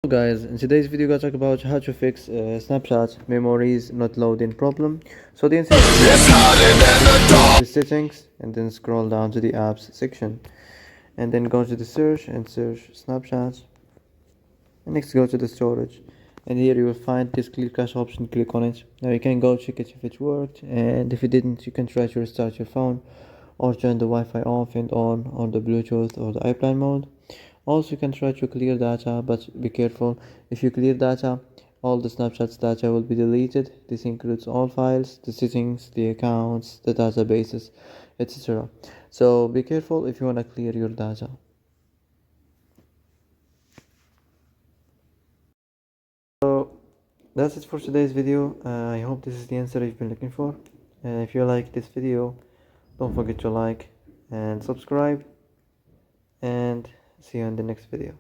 Guys, in today's video, we're going to talk about how to fix Snapchat memories not loading problem. So the answer is the settings, and then scroll down to the apps section, and then go to the search and search Snapchat, and next go to the storage, and here you will find this clear cache option. Click on it. Now you can go check it if it worked, and if it didn't, you can try to restart your phone or turn the Wi-Fi off and on, or the Bluetooth or the airplane mode. Also, you can try to clear data, but be careful. If you clear data, all the Snapchat's data will be deleted. This includes all files, the settings, the accounts, the databases, etc. So be careful if you want to clear your data. So that's it for today's video. I hope this is the answer you've been looking for. If you like this video, don't forget to like and subscribe, and see you in the next video.